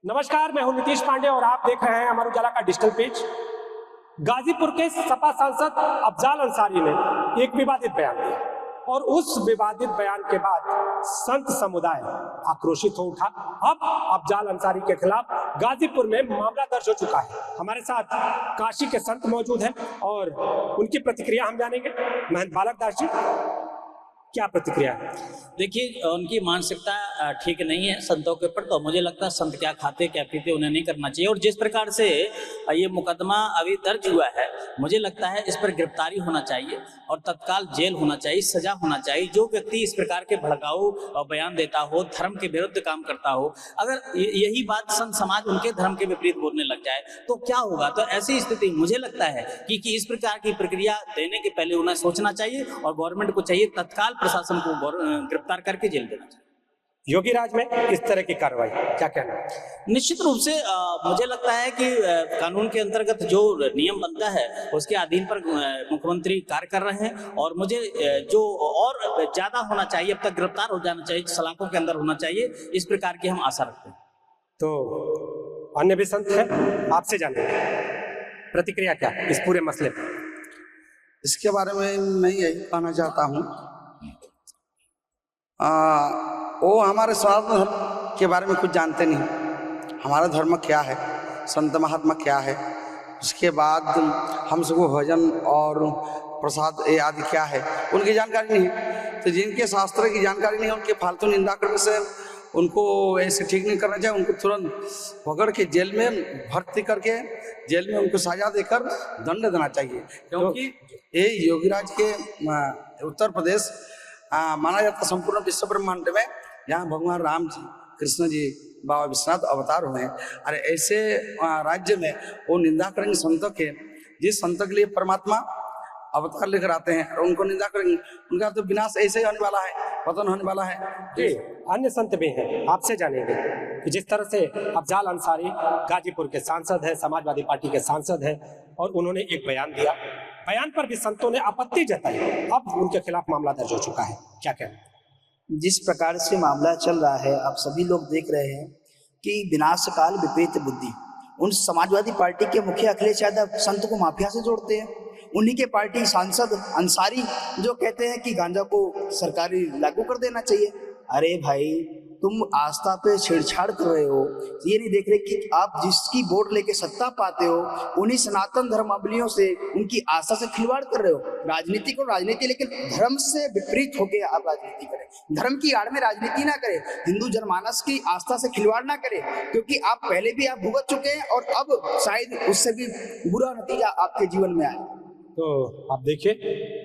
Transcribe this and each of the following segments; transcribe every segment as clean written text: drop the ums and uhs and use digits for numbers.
नमस्कार, मैं हूं नीतीश पांडे और आप देख रहे हैं अमर उजाला का डिजिटल पेज। गाजीपुर के सपा सांसद अफजाल अंसारी ने एक विवादित बयान दिया और उस विवादित बयान के बाद संत समुदाय आक्रोशित हो उठा। अब अफजाल अंसारी के खिलाफ गाजीपुर में मामला दर्ज हो चुका है। हमारे साथ काशी के संत मौजूद हैं और उनकी प्रतिक्रिया हम जानेंगे। महंत बालक दास जी, क्या प्रतिक्रिया है? देखिए, उनकी मानसिकता ठीक नहीं है संतों के ऊपर। तो मुझे लगता है संत क्या खाते क्या पीते उन्हें नहीं करना चाहिए। और जिस प्रकार से ये मुकदमा अभी दर्ज हुआ है, मुझे लगता है इस पर गिरफ्तारी होना चाहिए और तत्काल जेल होना चाहिए, सजा होना चाहिए। जो व्यक्ति इस प्रकार के भड़काऊ बयान देता हो, धर्म के विरुद्ध काम करता हो, अगर यही बात संत समाज उनके धर्म के विपरीत बोलने लग जाए तो क्या होगा? तो ऐसी स्थिति मुझे लगता है कि इस प्रकार की प्रक्रिया देने के पहले उन्हें सोचना चाहिए और गवर्नमेंट को चाहिए तत्काल प्रशासन को गिरफ्तार करके जेल देना चाहिए। योगी राज में इस तरह की कार्रवाई क्या कहना? निश्चित रूप से मुझे लगता है कि कानून के अंतर्गत जो नियम बनता है उसके अधीन पर मुख्यमंत्री कार्य कर रहे हैं और मुझे जो और ज्यादा होना चाहिए, अब तक गिरफ्तार हो जाना चाहिए, सलाखों के अंदर होना चाहिए, इस प्रकार की हम आशा रखते हैं। तो अन्य भी संत है, आपसे जानेंगे प्रतिक्रिया क्या इस पूरे मसले पर? इसके बारे में मैं यही कहना चाहता हूँ, वो हमारे सनातन धर्म के बारे में कुछ जानते नहीं। हमारा धर्म क्या है, संत महात्मा क्या है, उसके बाद हम सबको भजन और प्रसाद ये आदि क्या है, उनकी जानकारी नहीं है। तो जिनके शास्त्र की जानकारी नहीं है, उनके फालतू निंदा करने से उनको ऐसे ठीक नहीं करना चाहिए। उनको तुरंत पकड़ के जेल में भर्ती करके जेल में उनको सजा देकर दंड देना चाहिए। क्योंकि ये योगीराज के उत्तर प्रदेश माना जाता संपूर्ण विश्व ब्रह्मांड में जहाँ भगवान राम जी, कृष्ण जी, बाबा विश्वनाथ अवतार हुए हैं। अरे ऐसे राज्य में वो निंदा करेंगे संतों के, जिस संतों के लिए परमात्मा अवतार लेकर आते हैं और उनको निंदा करेंगे, उनका तो विनाश ऐसे ही होने वाला है, पतन होने वाला है। जी, अन्य संत भी हैं, आपसे जानेंगे कि जिस तरह से अफजाल अंसारी गाजीपुर के सांसद हैं, समाजवादी पार्टी के सांसद हैं और उन्होंने एक बयान दिया, बयान पर भी संतों ने आपत्ति जताई, अब उनके खिलाफ मामला दर्ज हो चुका है, क्या कहना? जिस प्रकार से मामला चल रहा है, आप सभी लोग देख रहे हैं कि विनाश काल विपरीत बुद्धि। उन समाजवादी पार्टी के मुखिया अखिलेश यादव संत को माफिया से जोड़ते हैं। उन्हीं के पार्टी सांसद अंसारी जो कहते हैं कि गांजा को सरकारी लागू कर देना चाहिए। अरे भाई, तुम आस्था पे छेड़छाड़ कर रहे हो, ये नहीं देख रहे कि आप जिसकी वोट लेके सत्ता पाते हो उन्हीं सनातन धर्मावलियों से, उनकी आस्था से खिलवाड़ कर रहे हो। राजनीति को राजनीति, लेकिन धर्म से विपरीत होके आप राजनीति करें। धर्म की आड़ में राजनीति ना करें, हिंदू जनमानस की आस्था से खिलवाड़ ना करें, क्योंकि आप पहले भी आप भुगत चुके हैं और अब शायद उससे भी बुरा नतीजा आपके जीवन में आए। तो आप देखिए,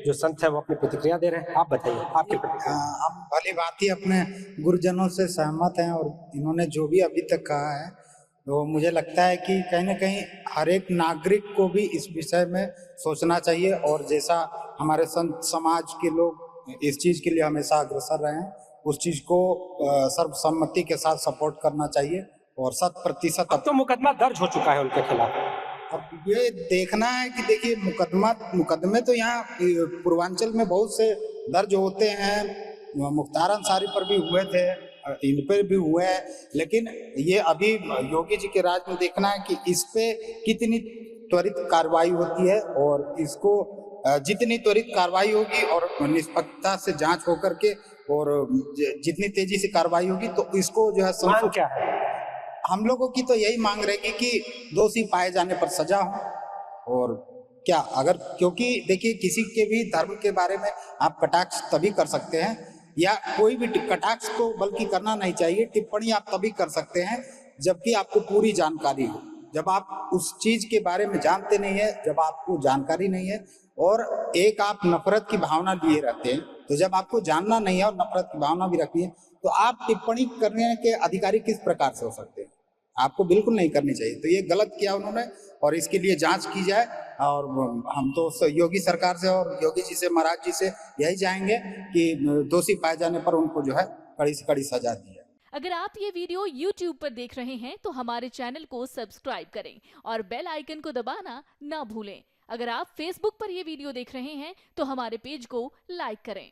जो संत है वो अपनी प्रतिक्रिया दे रहे हैं, आप बताइए आपकी प्रतिक्रिया। हम भली भांति अपने गुरुजनों से सहमत हैं और इन्होंने जो भी अभी तक कहा है, तो मुझे लगता है कि कहीं ना कहीं हर एक नागरिक को भी इस विषय में सोचना चाहिए। और जैसा हमारे संत समाज के लोग इस चीज़ के लिए हमेशा अग्रसर रहे हैं, उस चीज़ को सर्वसम्मति के साथ सपोर्ट करना चाहिए और 100%। अब तो मुकदमा दर्ज हो चुका है उनके खिलाफ। अब ये देखना है कि देखिए, मुकदमे तो यहाँ पूर्वांचल में बहुत से दर्ज होते हैं। मुख्तार अंसारी पर भी हुए थे, इन पर भी हुए हैं, लेकिन ये अभी योगी जी के राज में देखना है कि इस पे कितनी त्वरित कार्रवाई होती है और इसको जितनी त्वरित कार्रवाई होगी और निष्पक्षता से जांच होकर के और जितनी तेजी से कार्रवाई होगी तो इसको जो है क्या है, हम लोगों की तो यही मांग रहेगी कि दोषी पाए जाने पर सजा हो। और क्या अगर, क्योंकि देखिए, किसी के भी धर्म के बारे में आप कटाक्ष तभी कर सकते हैं, या कोई भी कटाक्ष तो बल्कि करना नहीं चाहिए, टिप्पणी आप तभी कर सकते हैं जबकि आपको पूरी जानकारी हो। जब आप उस चीज के बारे में जानते नहीं है, जब आपको जानकारी नहीं है और एक आप नफरत की भावना लिए रहते हैं, तो जब आपको जानना नहीं है और नफरत की भावना भी रखनी है, तो आप टिप्पणी करने के अधिकारी किस प्रकार से हो सकते हैं? आपको बिल्कुल नहीं करनी चाहिए। तो ये गलत किया उन्होंने और इसके लिए जांच की जाए। और हम तो योगी सरकार से और योगी जी से, महाराज जी से यही चाहेंगे कि दोषी पाए जाने पर उनको जो है कड़ी से कड़ी सजा दी जाए। अगर आप ये वीडियो YouTube पर देख रहे हैं तो हमारे चैनल को सब्सक्राइब करें और बेल आइकन को दबाना ना भूलें। अगर आप Facebook पर ये वीडियो देख रहे हैं तो हमारे पेज को लाइक करें।